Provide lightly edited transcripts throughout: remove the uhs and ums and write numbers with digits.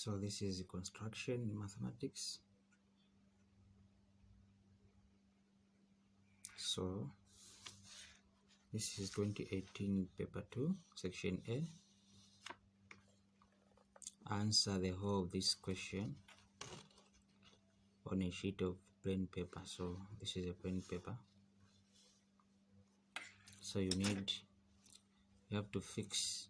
So this is construction in mathematics. So this is 2018 paper 2 section A. Answer the whole of this question on a sheet of plain paper. So this is a plain paper. So you have to fix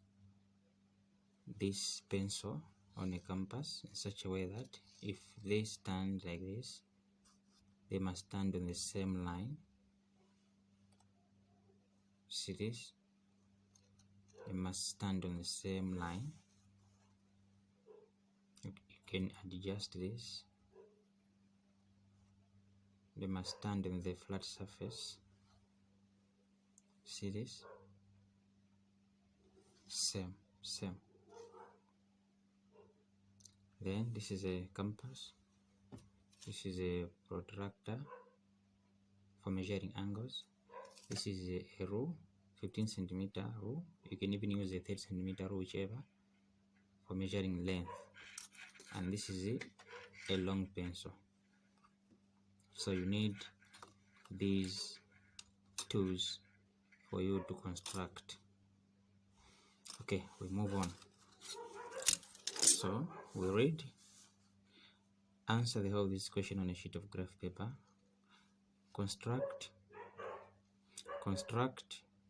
this pencil on a compass in such a way that if they stand like this, they must stand on the same line. See this? They must stand on the same line. You can adjust this. They must stand on the flat surface. See this? Same. Then this is a compass. This is a protractor for measuring angles. This is a rule, 15 centimeter rule. You can even use a 30 centimeter rule, whichever, for measuring length. And this is a long pencil. So you need these tools for you to construct. Okay, we move on. So we read. Answer the whole of this question on a sheet of graph paper. Construct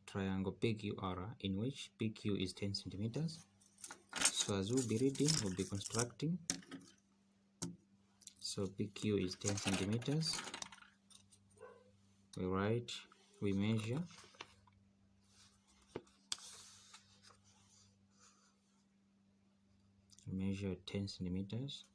triangle PQR in which PQ is 10 centimeters. So as we'll be reading, we'll be constructing. So PQ is 10 centimeters. We measure. We measure 10 centimeters.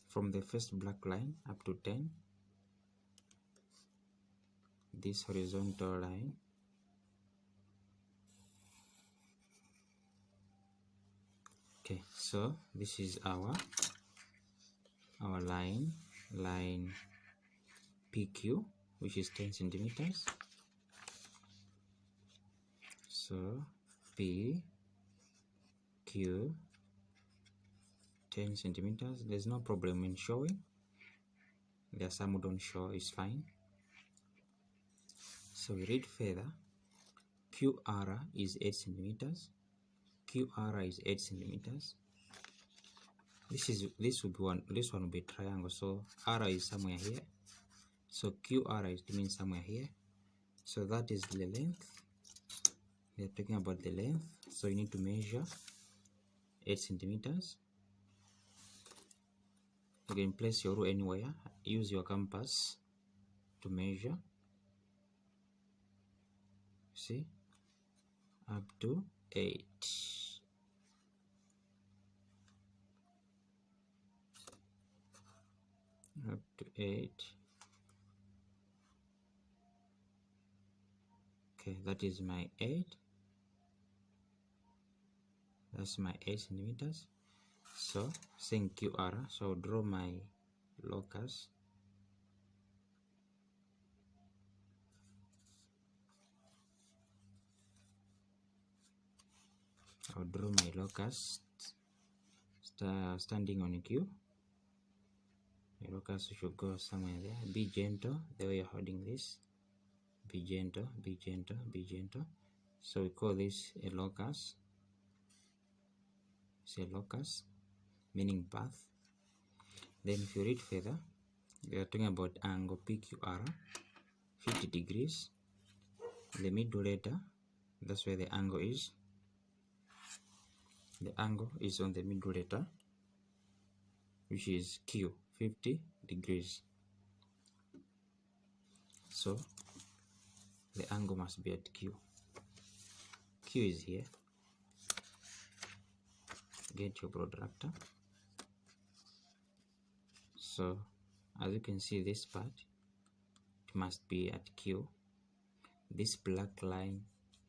From the first black line up to 10, this horizontal line, okay, so this is our line PQ, which is 10 centimeters. So PQ 10 centimeters. There's no problem in showing. There are some who don't show, it's fine. So we read further. QR is 8 centimeters. QR is 8 centimeters. This one will be triangle. So R is somewhere here. So QR is means somewhere here. So that is the length. We are talking about the length. So you need to measure 8 centimeters. You can place your rule anywhere. Use your compass to measure. See, up to 8. Up to 8. Okay, that is my 8. That's my 8 centimeters. So saying QR, so I'll draw my locus. I'll draw my locus standing on Q. The locus should go somewhere there. Be gentle the way you're holding this. Be gentle, be gentle, be gentle. So we call this a locus. It's a locus, meaning path. Then if you read further, we are talking about angle PQR, 50 degrees. The middle letter, that's where the angle is. The angle is on the middle letter, which is Q, 50 degrees. So the angle must be at Q. Q is here. Get your protractor. So as you can see, this part, it must be at Q. This black line,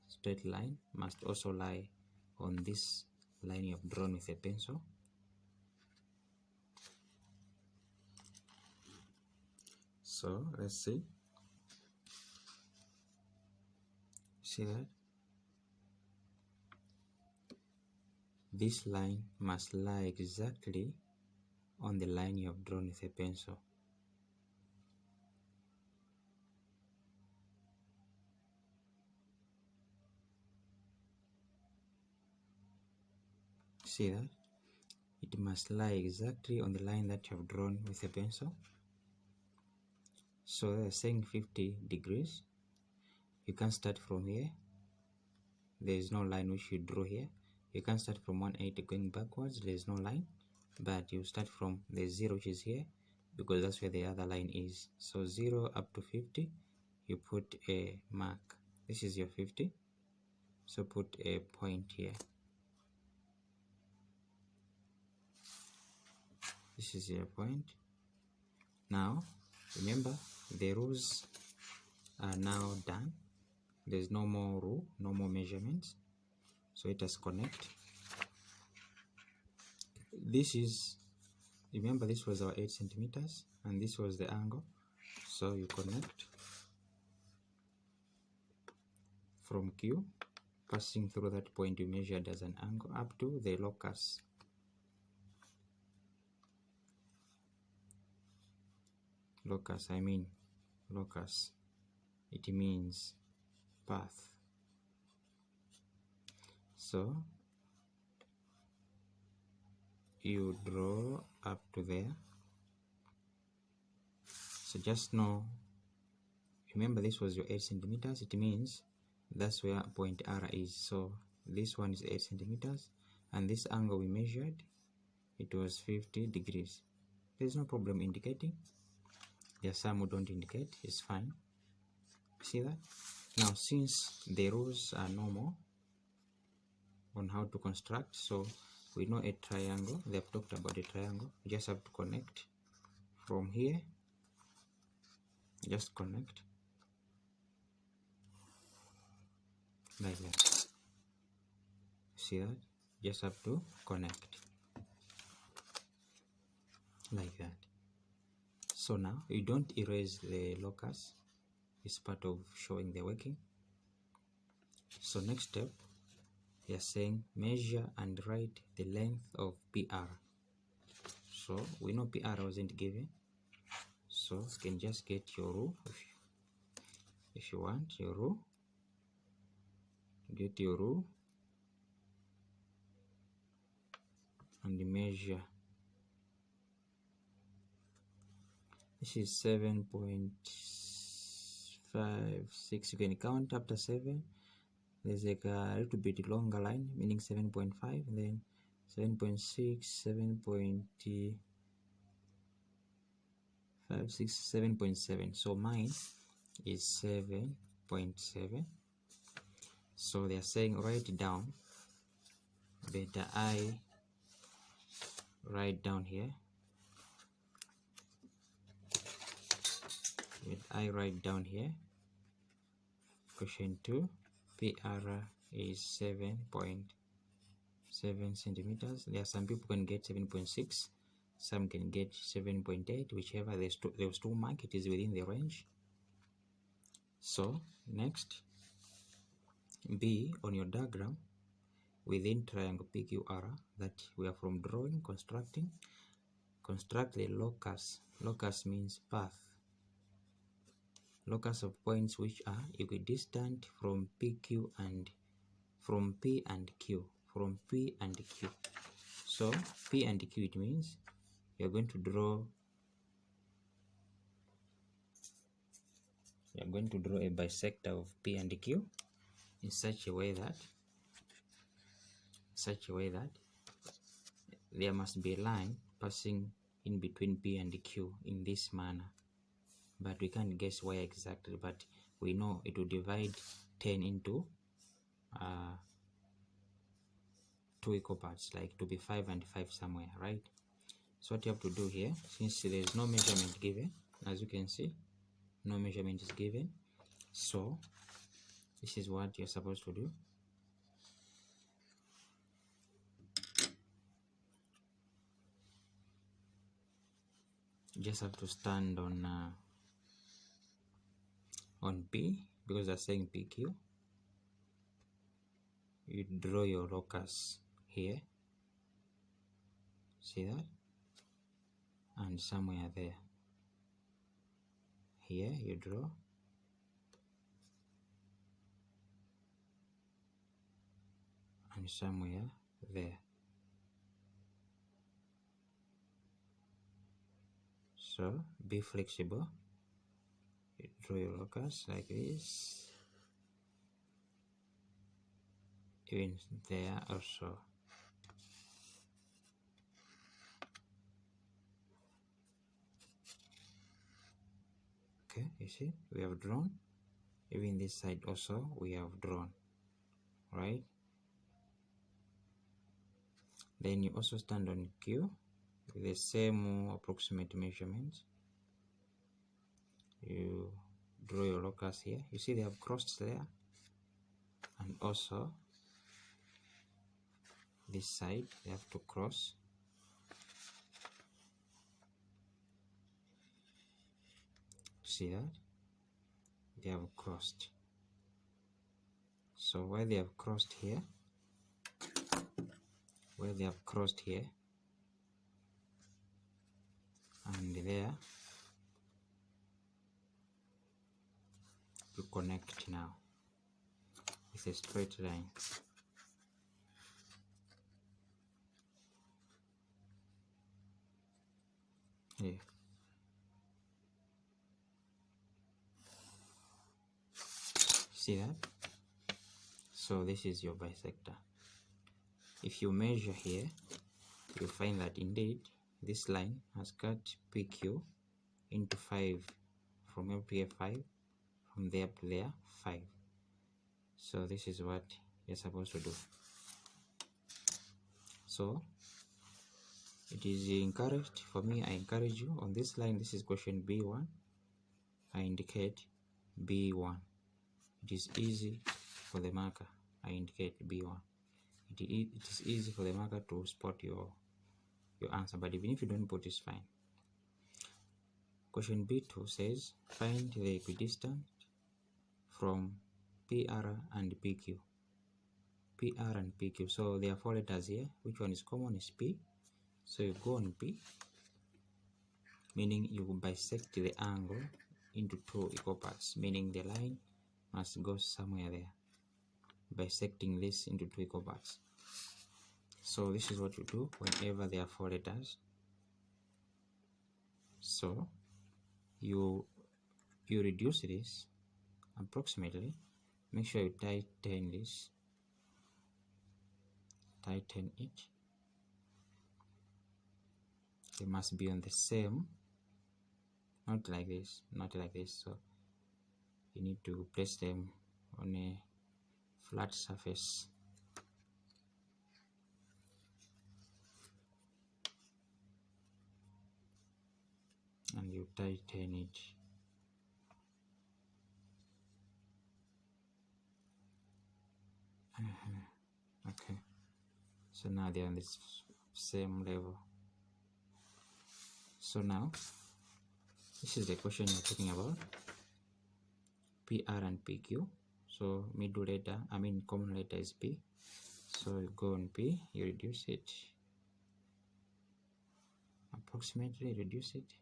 straight line, must also lie on this line you have drawn with a pencil. So let's see. See that? This line must lie exactly on the line you have drawn with a pencil. See that? It must lie exactly on the line that you have drawn with a pencil. So they're saying 50 degrees. You can start from here. There is no line which you draw here. You can start from 180 going backwards. There is no line, but you start from the 0 which is here, because that's where the other line is. So 0 up to 50, you put a mark. This is your 50, so put a point here. This is your point. Now remember, the rules are now done. There's no more rule, no more measurements, so let us connect. This is, remember, this was our 8 centimeters and this was the angle, so you connect from Q, passing through that point you measured as an angle up to the locus. Locus, it means path. So you draw up to there. So just know, remember this was your 8 centimeters, it means that's where point R is. So this one is 8 centimeters, and this angle we measured, it was 50 degrees. There's no problem indicating. There are some who don't indicate, it's fine. See that? Now since the rules are normal on how to construct, so we know a triangle, they have talked about a triangle. You just have to connect from here, just connect like that. See that? Just have to connect like that. So now you don't erase the locus, it's part of showing the working. So next step, they are saying measure and write the length of PR. So we know PR wasn't given, so you can just get your rule. If you want your rule, get your rule and measure. This is 7.56. You can count up to 7. There's like a little bit longer line, meaning 7.5, and then 7.6, 7.56, 7.7. So mine is 7.7. So they are saying write down. Better I write down here. I write down here. Question 2. PR is 7.7 centimeters. There are some people can get 7.6, some can get 7.8, whichever. There's two mark, it is within the range. So next, B on your diagram, within triangle PQR that we are from drawing, constructing, construct the locus. Locus means path. Locus of points which are equidistant from PQ and from P and Q. From P and Q. So P and Q, it means you're going to draw a bisector of P and Q in such a way that there must be a line passing in between P and Q in this manner. But we can't guess why exactly, but we know it will divide 10 into 2 equal parts, like to be 5 and 5 somewhere, right? So what you have to do here, since there is no measurement given, as you can see, no measurement is given, so this is what you're supposed to do. You just have to stand on on P, because they're saying PQ, you draw your locus here, see that, and somewhere there. Here you draw, and somewhere there. So be flexible. You draw your locus like this, even there also. Okay, you see, we have drawn. Even this side also we have drawn, right? Then you also stand on Q with the same approximate measurements. You draw your locus here. You see they have crossed there, and also this side they have to cross. See that? They have crossed. So where they have crossed here, and there, you connect now with a straight line. Here. See that? So this is your bisector. If you measure here, you find that indeed this line has cut PQ into 5, from here to here 5, from there to there 5. So this is what you're supposed to do. So it is encouraged, for me I encourage you on this line, this is question B1, I indicate B1. It is easy for the marker, I indicate B1. It is easy for the marker to spot your answer, but even if you don't put, it's fine. Question B2 says find the equidistant from PR and PQ. PR and PQ, so there are 4 letters here. Which one is common is P, so you go on P, meaning you bisect the angle into 2 equal parts, meaning the line must go somewhere there, bisecting this into 2 equal parts. So this is what you do whenever there are 4 letters. So you reduce this approximately, make sure you tighten this, tighten it. They must be on the same, not like this, so you need to place them on a flat surface. And you tighten it. Okay, so now they're on this same level. So now this is the question you're talking about, PR and PQ. So middle letter, common letter is P, so you go on P, you reduce it, approximately reduce it.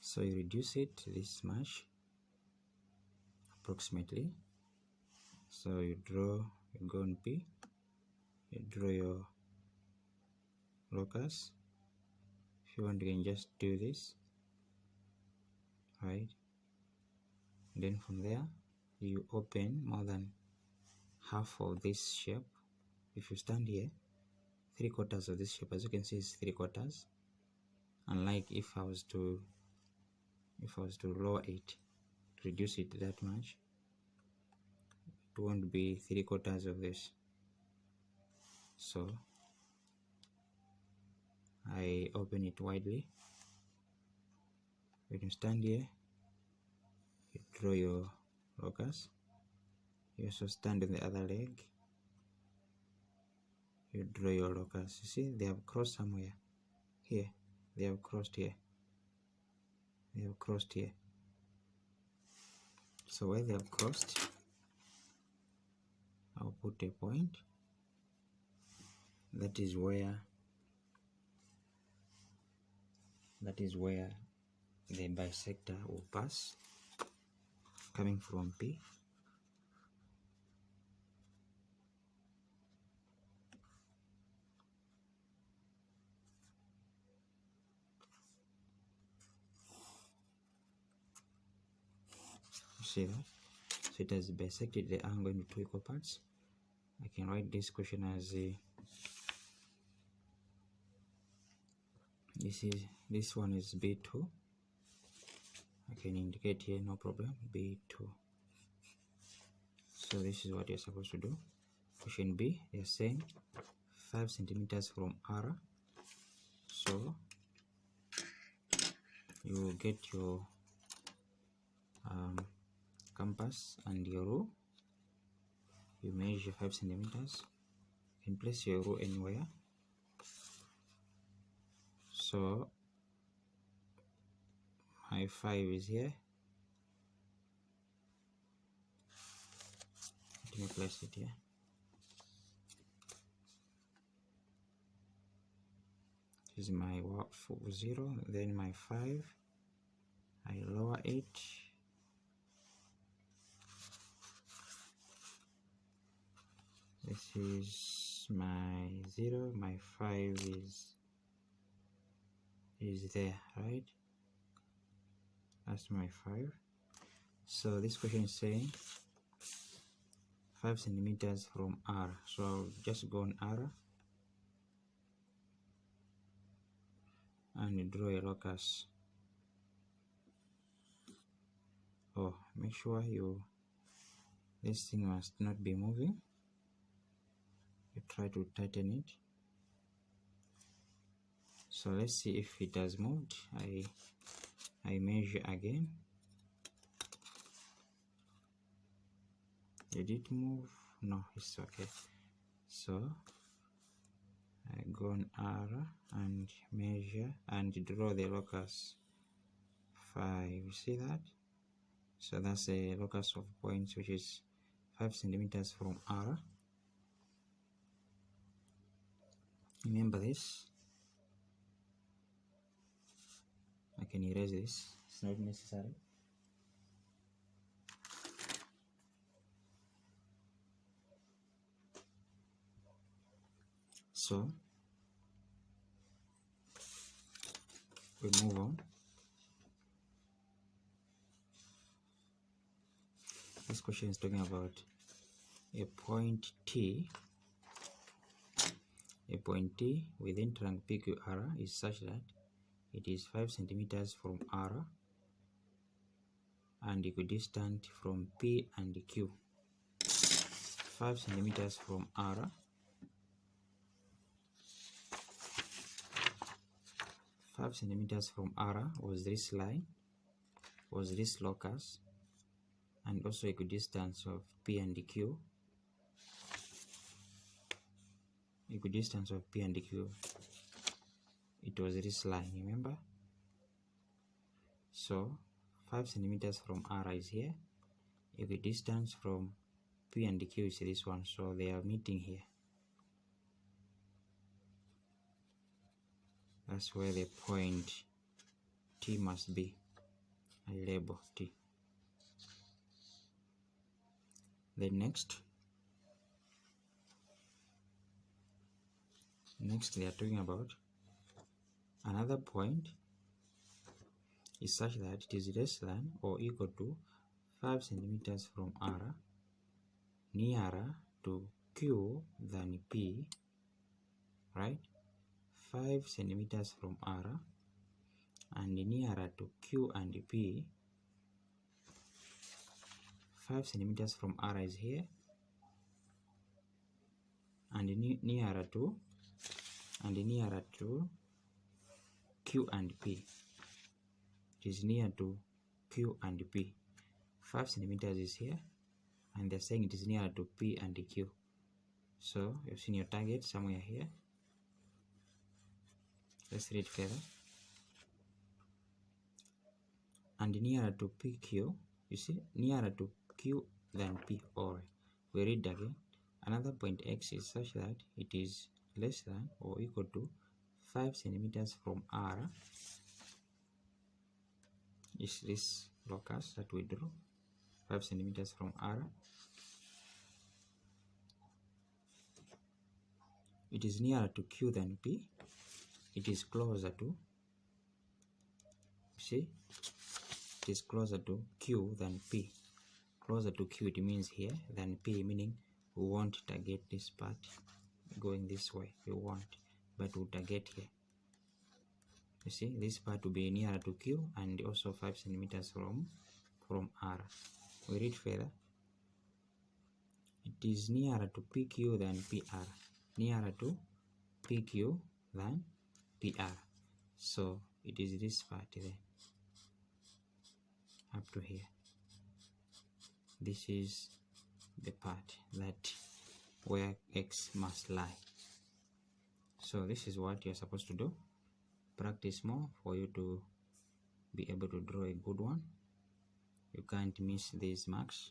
So you reduce it this much approximately. So you go on P, you draw your locus. If you want, you can just do this, right? And then from there you open more than half of this shape. If you stand here, 3/4 of this shape, as you can see, is 3/4. Unlike if I was to lower it, reduce it that much, it won't be 3/4 of this. So I open it widely. When you stand here, you draw your locus. You also stand on the other leg, you draw your locus. You see they have crossed somewhere here, they have crossed here, they have crossed here. So where they have crossed, I'll put a point. That is where the bisector will pass, coming from P. You see that? So it has bisected the angle into two equal parts. I can write this question as this one is B2. I can indicate here, no problem, B2. So this is what you're supposed to do. Question B, they're saying 5 centimeters from R. So you will get your compass and your rule. You measure 5 centimeters. You can place your rule anywhere. So my 5 is here. Let me place it here. This is my 0, then my 5. I lower it. This is my 0, my 5 is there, right? That's my 5. So this question is saying 5 centimeters from R. So I'll just go on R and draw a locus. Oh, make sure this thing must not be moving. You try to tighten it. So let's see if it has moved. I measure again. Did it move? No, it's okay. So I go on R and measure and draw the locus 5. You see that? So that's a locus of points which is 5 centimeters from R. Remember this. I can erase this, it's not necessary. So we move on. This question is talking about a point T. A point T within triangle PQR is such that it is 5 centimeters from R and equidistant from P and Q. 5 centimeters from R, 5 centimeters from R was this line, was this locus, and also equidistance of P and Q. Equidistance of P and Q, it was this line, remember? So 5 centimeters from R is here, equidistance from P and Q is this one, so they are meeting here. That's where the point T must be. I label T. Then next they are talking about another point is such that it is less than or equal to 5 centimeters from R, nearer to Q than P, right? 5 centimeters from R and nearer to Q and P. 5 centimeters from R is here and nearer to Q and P. It is near to Q and P. 5 centimeters is here and they're saying it is near to P and Q. So you've seen your target somewhere here. Let's read further. And nearer to PQ You see, nearer to Q than P. Or we read again, another point X is such that it is less than or equal to 5 centimeters from R. Is this locus that we draw, 5 centimeters from R. It is nearer to Q than P. It is closer to, see, it is closer to Q than P. Closer to Q, it means here, than P, meaning we won't target this part going this way. We won't, but we'll target here. You see, this part will be nearer to Q and also 5 centimeters from R. We read further. It is nearer to PQ than PR. Nearer to PQ than PR. So it is this part there, up to here. This is the part that where X must lie. So this is what you're supposed to do. Practice more for you to be able to draw a good one. You can't miss these marks.